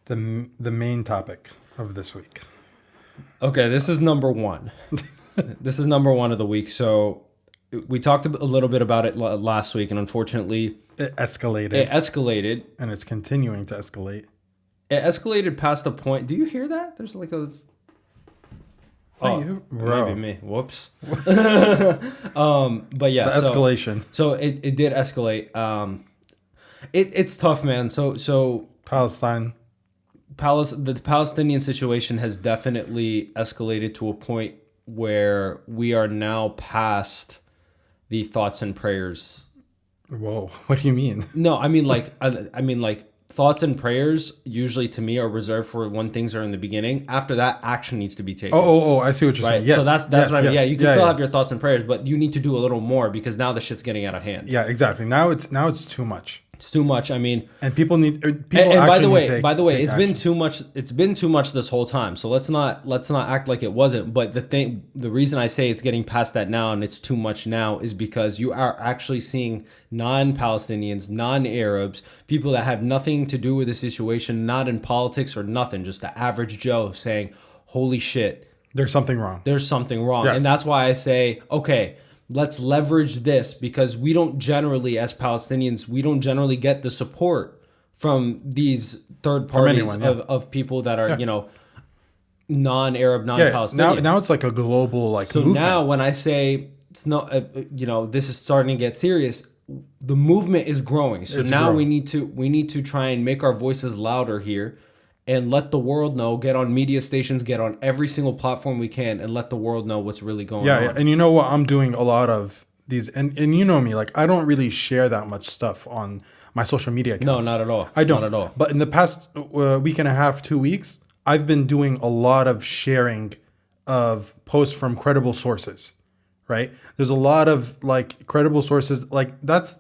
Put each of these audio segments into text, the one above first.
the main topic of this week. Okay, this is number one. This is number one of the week. So we talked a little bit about it last week, and unfortunately, It escalated. And it's continuing to escalate. It escalated past the point. Do you hear that? There's like a... maybe me. Whoops. But yeah. The escalation. So it did escalate. It's tough, man. So Palestine. The Palestinian situation has definitely escalated to a point where we are now past the thoughts and prayers. Whoa, what do you mean? No, I mean like thoughts and prayers usually to me are reserved for when things are in the beginning. After that, action needs to be taken. Oh, I see what you're saying. Yes. So that's what I mean. Yeah, you can still have your thoughts and prayers, but you need to do a little more because now the shit's getting out of hand. Yeah, exactly. Now it's too much. It's too much. I mean, and people need. And by the way, it's been too much. It's been too much this whole time. So let's not act like it wasn't. But the reason I say it's getting past that now and it's too much now is because you are actually seeing non-Palestinians, non-Arabs, people that have nothing to do with the situation, not in politics or nothing, just the average Joe saying, "Holy shit, there's something wrong. There's something wrong," yes. And that's why I say, okay. Let's leverage this because we don't generally, as Palestinians, we don't generally get the support from these third parties of people that are, non-Arab, non-Palestinian. Now it's like a global so movement. Now when I say it's not, this is starting to get serious, the movement is growing. So it's now growing. we need to try and make our voices louder here. And let the world know, get on media stations, get on every single platform we can, and let the world know what's really going on. Yeah, and you know what? I'm doing a lot of these, and you know me, like I don't really share that much stuff on my social media accounts. No, not at all. I don't. Not at all. But in the past week and a half, 2 weeks, I've been doing a lot of sharing of posts from credible sources, right? There's a lot of credible sources. Like that's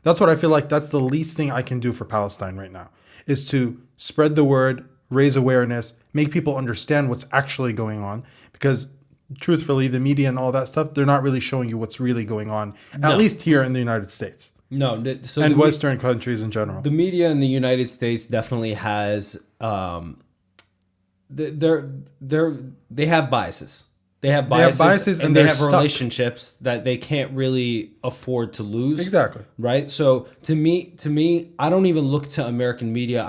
what I feel like that's the least thing I can do for Palestine right now. Is to spread the word, raise awareness, make people understand what's actually going on. Because truthfully, the media and all that stuff, they're not really showing you what's really going on, at least here in the United States. No. And Western countries in general. The media in the United States definitely has, they have biases. They have biases and they have relationships that they can't really afford to lose. Exactly. Right. So to me, I don't even look to American media.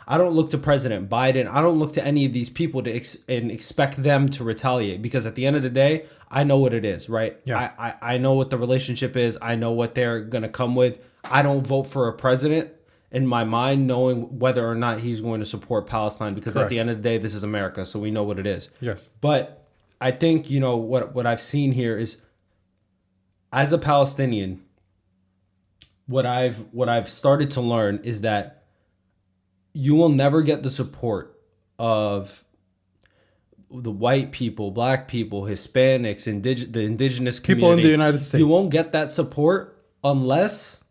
I don't look to President Biden. I don't look to any of these people to expect them to retaliate because at the end of the day, I know what it is. Right. Yeah. I know what the relationship is. I know what they're going to come with. I don't vote for a president in my mind, knowing whether or not he's going to support Palestine because Correct. At the end of the day, this is America. So we know what it is. Yes. But I think, what I've seen here is as a Palestinian, what I've started to learn is that you will never get the support of the white people, black people, Hispanics, the indigenous community. People in the United States. You won't get that support unless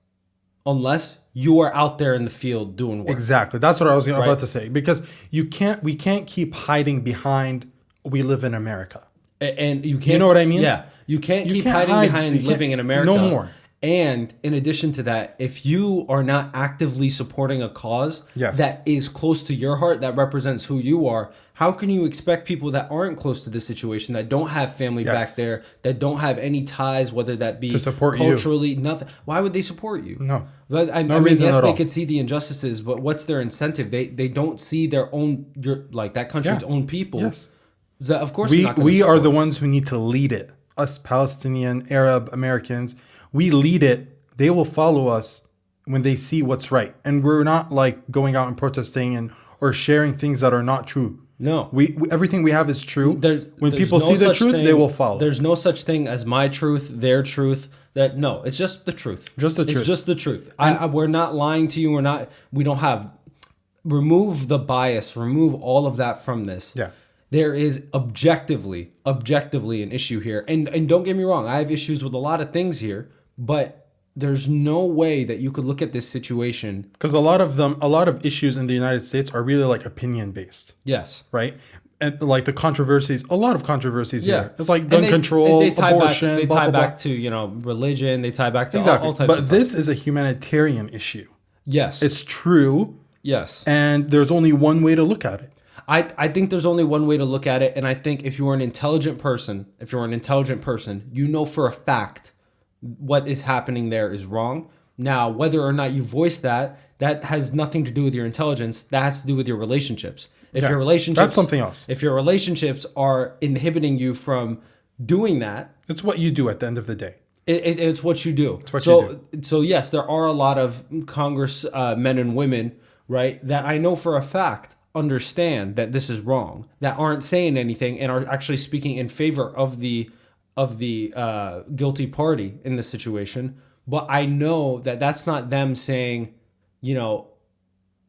you are out there in the field doing work. Exactly. That's what I was about to say. Because we can't keep hiding behind we live in America. And you can't. You know what I mean? Yeah. You can't keep hiding behind living in America. No more. And in addition to that, if you are not actively supporting a cause that is close to your heart, that represents who you are, how can you expect people that aren't close to this situation, that don't have family back there, that don't have any ties, whether that be to support culturally, you. Nothing. Why would they support you? No. But I mean, yes, they could see the injustices, but what's their incentive? They don't see their own, that country's own people. Yes. Of course, we are the ones who need to lead it. Us Palestinian, Arab, Americans, we lead it. They will follow us when they see what's right. And we're not going out and protesting or sharing things that are not true. No. We everything we have is true. When people see the truth, they will follow. There's no such thing as my truth, their truth. It's just the truth. Just the truth. It's just the truth. We're not lying to you. We don't have, remove the bias, remove all of that from this. Yeah. There is objectively an issue here. And don't get me wrong, I have issues with a lot of things here, but there's no way that you could look at this situation. Because a lot of issues in the United States are really opinion based. Yes. Right? And a lot of controversies here. It's like gun control, abortion. They tie back to, religion. They tie back to all types of stuff. But this is a humanitarian issue. Yes. It's true Yes. And there's only one way to look at it. I think there's only one way to look at it. And I think if you're an intelligent person, you know for a fact what is happening there is wrong. Now, whether or not you voice that has nothing to do with your intelligence. That has to do with your relationships. If your relationships, that's something else. If your relationships are inhibiting you from doing that, it's what you do at the end of the day. It's what you do. It's what you do. So yes, there are a lot of Congress men and women, right, that I know for a fact understand that this is wrong, that aren't saying anything and are actually speaking in favor of the guilty party in this situation. But I know that that's not them saying, you know,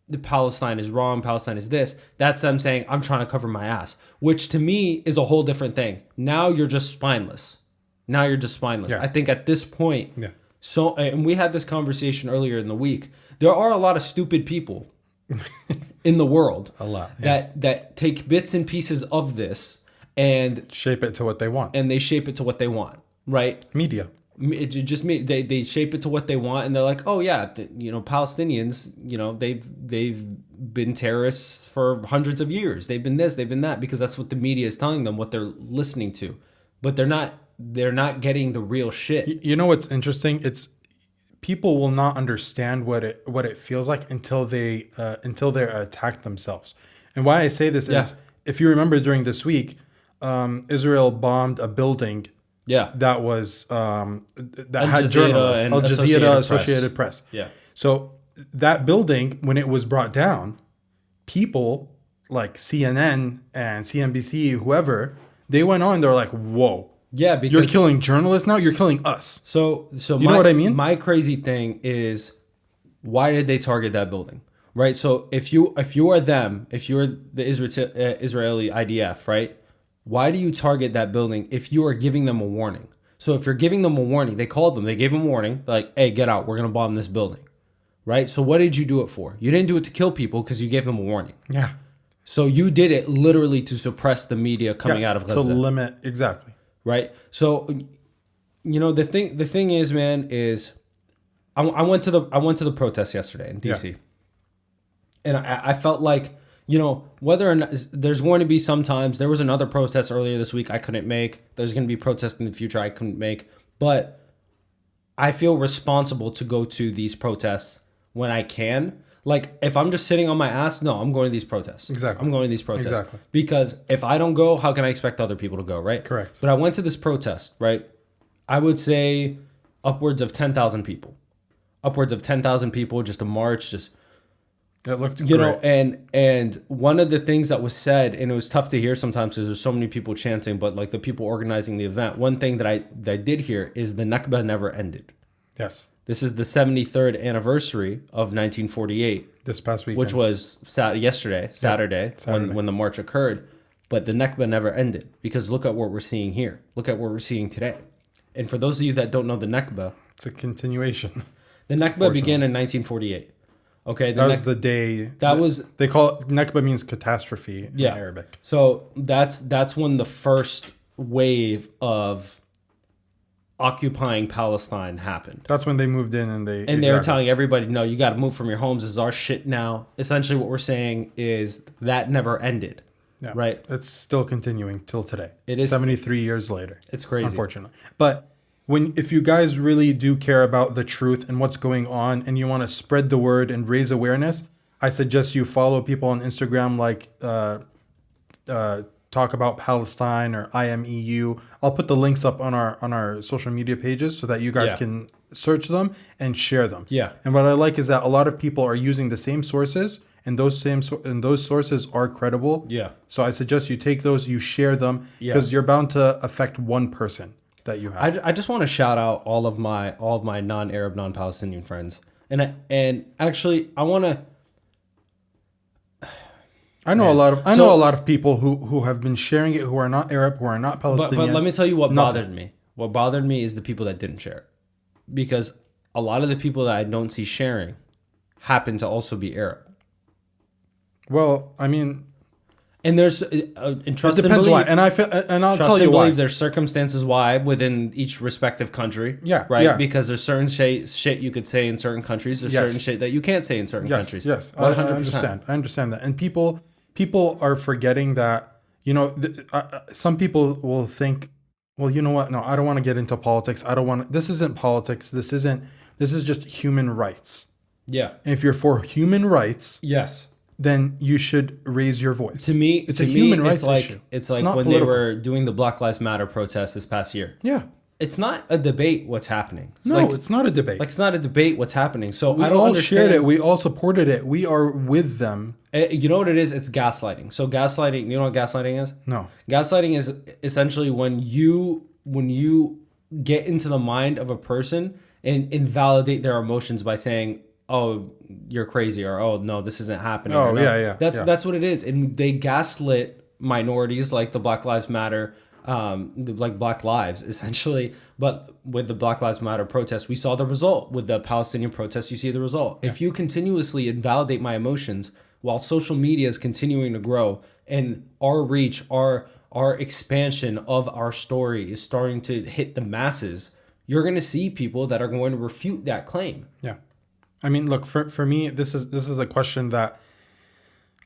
the Palestine is wrong, Palestine is this. That's them saying, I'm trying to cover my ass, which to me is a whole different thing. Now you're just spineless. Yeah. I think at this point, so, and we had this conversation earlier in the week, there are a lot of stupid people in the world. A lot. That take bits and pieces of this and shape it to what they want. Right? Media. They shape it to what they want, and they're like, oh yeah, you know, Palestinians, you know, they've been terrorists for hundreds of years. They've been this, they've been that, because that's what the media is telling them, what they're listening to. But they're not getting the real shit. You know what's interesting? It's people will not understand what it feels like until they're attacked themselves. And why I say this is, if you remember during this week, Israel bombed a building. Yeah, that was that had journalists, Al Jazeera, Associated Press. Yeah. So that building, when it was brought down, people like CNN and CNBC, whoever, they went on. They're like, "Whoa, yeah, because you're killing journalists now. You're killing us." So you know what I mean? My crazy thing is, why did they target that building? Right. So if you are them, if you're the Israeli IDF, right? Why do you target that building if you are giving them a warning? So if you're giving them a warning, they called them, they gave them a warning, like, hey, get out, we're going to bomb this building, right? So what did you do it for? You didn't do it to kill people because you gave them a warning. Yeah. So you did it literally to suppress the media coming out of Gaza. To limit, exactly. Right? So, you know, the thing is, man, is I went to the protest yesterday in D.C. And I felt like, you know, whether or not there's going to be sometimes, there was another protest earlier this week I couldn't make. There's going to be protests in the future I couldn't make. But I feel responsible to go to these protests when I can. Like, if I'm just sitting on my ass, no, I'm going to these protests. Exactly. I'm going to these protests. Exactly. Because if I don't go, how can I expect other people to go, right? Correct. But I went to this protest, right? I would say upwards of 10,000 people. Just a march, just... It looked great. You know, and one of the things that was said, and it was tough to hear sometimes because there's so many people chanting, but like the people organizing the event, one thing that I did hear is the nakba never ended. Yes. This is the 73rd anniversary of 1948. This past weekend. Which was Saturday. When the march occurred. But the nakba never ended, because look at what we're seeing here. Look at what we're seeing today. And for those of you that don't know the nakba, it's a continuation. The nakba began in 1948. Okay, that was the day. They call it, nakba means catastrophe in Arabic. So that's when the first wave of occupying Palestine happened. That's when they moved in and they were telling everybody, no, you got to move from your homes. This is our shit now. Essentially, what we're saying is that never ended. Yeah, right. It's still continuing till today. It is 73 years later. It's crazy, unfortunately, but. If you guys really do care about the truth and what's going on, and you want to spread the word and raise awareness, I suggest you follow people on Instagram like Talk About Palestine or IMEU. I'll put the links up on our social media pages so that you guys can search them and share them. Yeah. And what I like is that a lot of people are using the same sources, and those sources are credible. Yeah. So I suggest you take those, you share them, because you're bound to affect one person that you have. I just want to shout out all of my non-Arab, non-Palestinian friends, and actually I want to. I know a lot of people who have been sharing it, who are not Arab, who are not Palestinian. But let me tell you what bothered me. What bothered me is the people that didn't share it, because a lot of the people that I don't see sharing happen to also be Arab. Well, I mean, And there's and trust It depends and why, believe, and I feel, and I'll trust tell and you why. believe there's circumstances why within each respective country. Yeah, Right. yeah. Because there's certain shit you could say in certain countries. There's Yes. certain shit that you can't say in certain countries. Yes, 100%. I understand that, and people are forgetting that. Some people will think, well, you know what? No, I don't want to get into politics. I don't want. This isn't politics. This isn't. This is just human rights. Yeah. And if you're for human rights, Yes. then you should raise your voice. To me, it's a human rights like, issue. It's like not when political. they were doing the Black Lives Matter protest this past year. Yeah. It's not a debate what's happening. It's not a debate. Like, it's not a debate what's happening. So we I don't all understand. shared it. We all supported it. We are with them. You know what it is? It's gaslighting. So gaslighting, you know what gaslighting is? No. Gaslighting is essentially when you get into the mind of a person and invalidate their emotions by saying, "Oh, you're crazy," or "Oh, no, this isn't happening." Oh, no. yeah. That's what it is. And they gaslit minorities like the Black Lives Matter, like Black Lives essentially. But with the Black Lives Matter protest, we saw the result. With the Palestinian protests, you see the result. Yeah. If you continuously invalidate my emotions while social media is continuing to grow and our reach, our expansion of our story is starting to hit the masses, you're going to see people that are going to refute that claim. Yeah. I mean, look, for me, this is a question that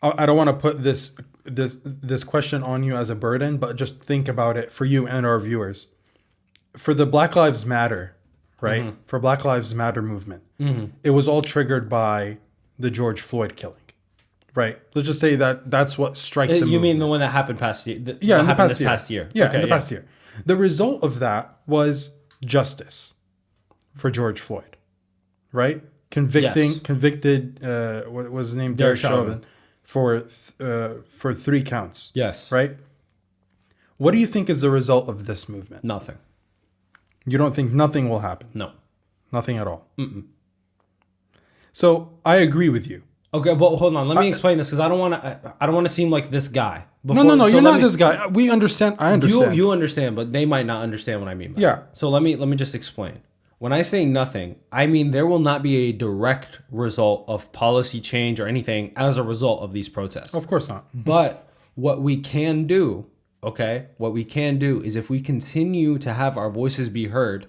I don't want to put this question on you as a burden, but just think about it for you and our viewers. For the Black Lives Matter, right? Mm-hmm. For Black Lives Matter movement, mm-hmm. It was all triggered by the George Floyd killing, right? Let's just say that's what struck the movement. You mean the one that happened past year? In the past year. Yeah, okay, in the past year. The result of that was justice for George Floyd, right? Convicted. What was his name? Derek Chauvin for 3 counts. Yes. Right. What do you think is the result of this movement? Nothing. You don't think nothing will happen? No. Nothing at all. Mm-mm. So I agree with you. Okay, but hold on. Let me explain this because I don't want to seem like this guy. No. You're not this guy. We understand. I understand. You understand, but they might not understand what I mean by that. So let me just explain. When I say nothing, I mean there will not be a direct result of policy change or anything as a result of these protests. Of course not. But what we can do, is if we continue to have our voices be heard,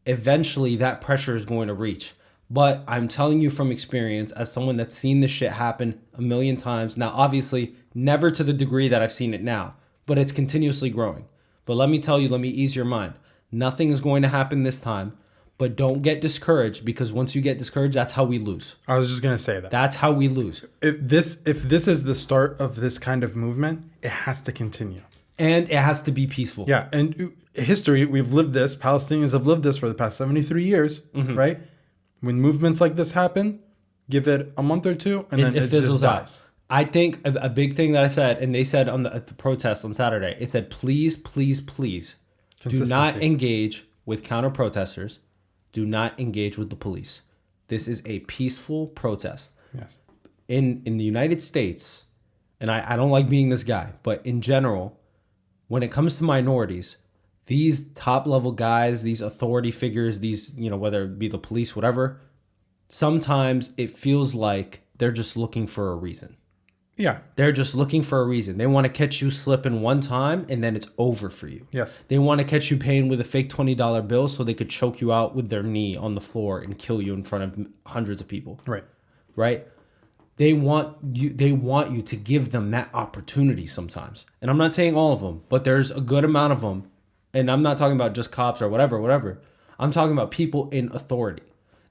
eventually that pressure is going to reach. But I'm telling you from experience, as someone that's seen this shit happen a million times. Now, obviously, never to the degree that I've seen it now, but it's continuously growing. But let me tell you, let me ease your mind. Nothing is going to happen this time, but don't get discouraged because once you get discouraged, that's how we lose. I was just going to say that. That's how we lose. If this is the start of this kind of movement, it has to continue. And it has to be peaceful. Yeah, and history, we've lived this. Palestinians have lived this for the past 73 years, mm-hmm. right? When movements like this happen, give it a month or two, and then it just dies. I think a big thing that I said, and they said at the protest on Saturday, it said, please, please, please, do not engage with counter-protesters. Do not engage with the police. This is a peaceful protest. Yes. In the United States, and I don't like being this guy, but in general, when it comes to minorities, these top-level guys, these authority figures, these, whether it be the police, whatever, sometimes it feels like they're just looking for a reason. Yeah. They're just looking for a reason. They want to catch you slipping one time, and then it's over for you. Yes. They want to catch you paying with a fake $20 bill so they could choke you out with their knee on the floor and kill you in front of hundreds of people. Right. Right? They want you to give them that opportunity sometimes. And I'm not saying all of them, but there's a good amount of them. And I'm not talking about just cops or whatever. I'm talking about people in authority.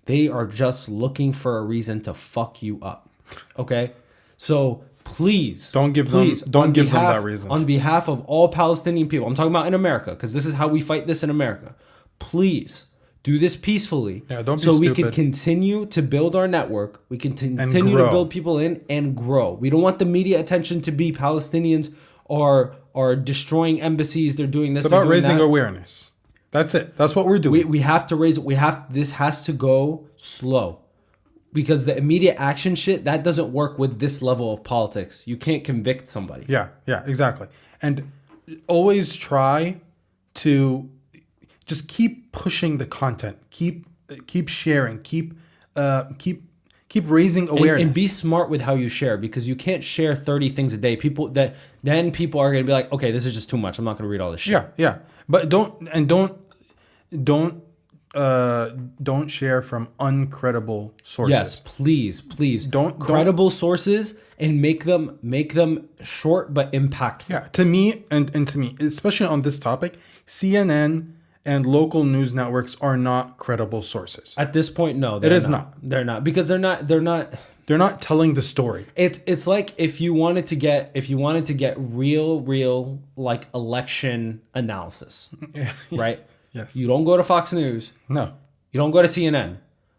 They are just looking for a reason to fuck you up. Okay? So please don't give them that reason. On behalf of all Palestinian people, I'm talking about in America, because this is how we fight this in America. Please do this peacefully. Yeah, don't be so stupid. We can continue to build our network. We can continue to build people in and grow. We don't want the media attention to be Palestinians are destroying embassies. They're doing this. It's about raising awareness. That's it. That's what we're doing. We have to raise. This has to go slow, because the immediate action shit that doesn't work with this level of politics. You can't convict somebody. Yeah, exactly. And always try to just keep pushing the content. Keep sharing. Keep keep raising awareness. And be smart with how you share, because you can't share 30 things a day. People are going to be like, okay, this is just too much. I'm not going to read all this shit. Yeah. But don't share from uncredible sources. Yes, please. Don't credible sources, and make them short but impactful. Yeah, to me, especially on this topic, CNN and local news networks are not credible sources. At this point, no, it is not. They're not, because they're not telling the story. It's like if you wanted to get real like election analysis, right? Yes. You don't go to Fox News. No. You don't go to CNN.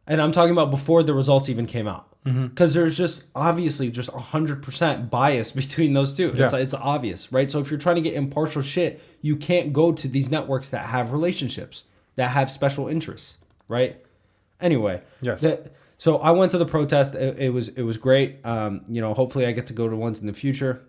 And I'm talking about before the results even came out. Because there's just obviously just 100% bias between those two. Yeah. It's obvious, right? So if you're trying to get impartial shit, you can't go to these networks that have relationships, that have special interests, right? Anyway. Yes. So I went to the protest. It was great. Hopefully I get to go to ones in the future.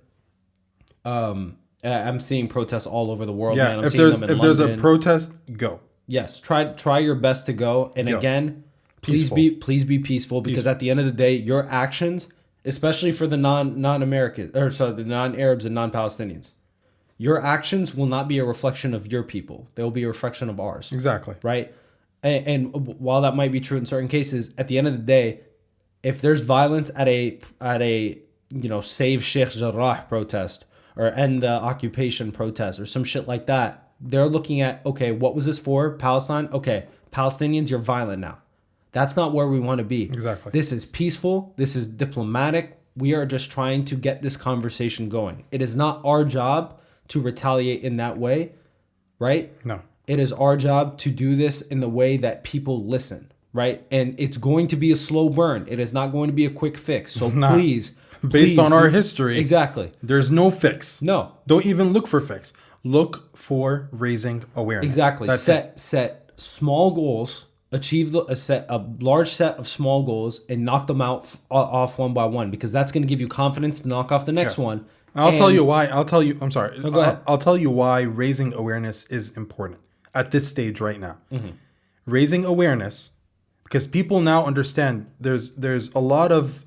I'm seeing protests all over the world. Yeah, man. if there's a protest, go. Yes, try your best to go. And again, please be peaceful, because at the end of the day, your actions, especially for the the non-Arabs and non-Palestinians, your actions will not be a reflection of your people. They will be a reflection of ours. Exactly. Right? And while that might be true in certain cases, at the end of the day, if there's violence at a Save Sheikh Jarrah protest, or end the occupation protest, or some shit like that, they're looking at, okay, what was this for? Palestine? Okay, Palestinians, you're violent now. That's not where we want to be. Exactly. This is peaceful. This is diplomatic. We are just trying to get this conversation going. It is not our job to retaliate in that way, right? No. It is our job to do this in the way that people listen, right? And it's going to be a slow burn. It is not going to be a quick fix. So please... Based on our history. Exactly. There's no fix. No. Don't even look for fix. Look for raising awareness. Exactly. Set small goals, achieve a large set of small goals, and knock them off one by one, because that's going to give you confidence to knock off the next one. I'll tell you why. I'm sorry. No, go ahead. I'll tell you why raising awareness is important at this stage right now. Mm-hmm. Raising awareness, because people now understand there's a lot of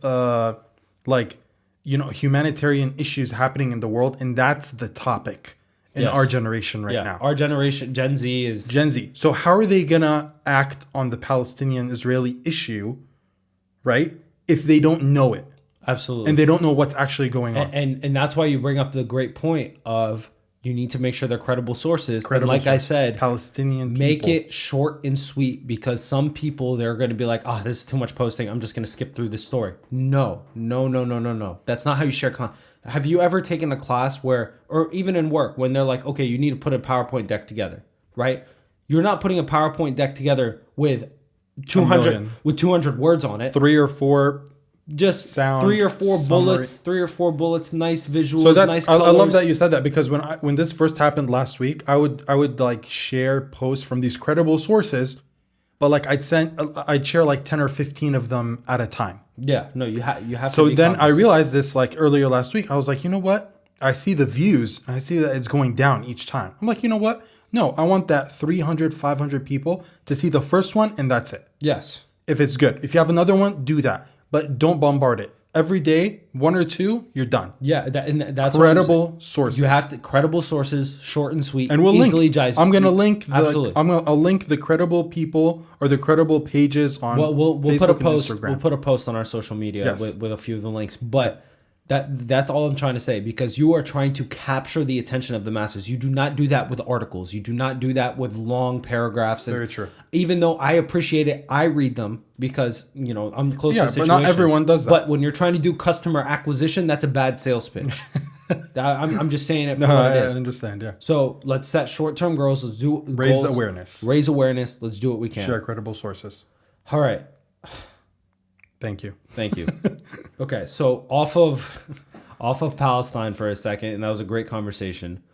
humanitarian issues happening in the world, and that's the topic in our generation right now. Our generation, Gen Z. So how are they gonna act on the Palestinian-Israeli issue, right, if they don't know it? Absolutely. And they don't know what's actually going on. And that's why you bring up the great point of, you need to make sure they're credible sources. I said, Palestinian people. Make it short and sweet, because some people, they're going to be like, this is too much posting, I'm just going to skip through this story. No. That's not how you share content. Have you ever taken a class where, or even in work, when they're like, okay, you need to put a PowerPoint deck together, right? You're not putting a PowerPoint deck together with 200 words on it. 3 or 4 just sound, 3 or 4 summary. bullets, nice visuals, so that's, nice colors. I love that you said that, because when this first happened last week, I would like share posts from these credible sources, but like I'd share like 10 or 15 of them at a time. Yeah, no, you have. So to be then I cognizant. realized this like earlier last week. I was like, you know what? I see the views. I see that it's going down each time. I'm like, you know what? No, I want that 300, 500 people to see the first one, and that's it. Yes. If it's good. If you have another one, do that. But don't bombard it. Every day, 1 or 2, you're done. Yeah, that's credible sources. You have to credible sources, short and sweet, and we'll easily link. I'm gonna link. Absolutely. I'll link the credible people or the credible pages on. We'll Facebook put a post. And Instagram. We'll put a post on our social media with a few of the links. But that's all I'm trying to say, because you are trying to capture the attention of the masses. You do not do that with articles. You do not do that with long paragraphs. Very true. Even though I appreciate it, I read them because I'm close to the situation. But not everyone does that. But when you're trying to do customer acquisition, that's a bad sales pitch. I'm just saying it for what it is. I understand. Yeah. So let's set short-term goals. Let's do raise awareness. Raise awareness. Let's do what we can. Share credible sources. All right. Thank you. Okay, so off of Palestine for a second, and that was a great conversation.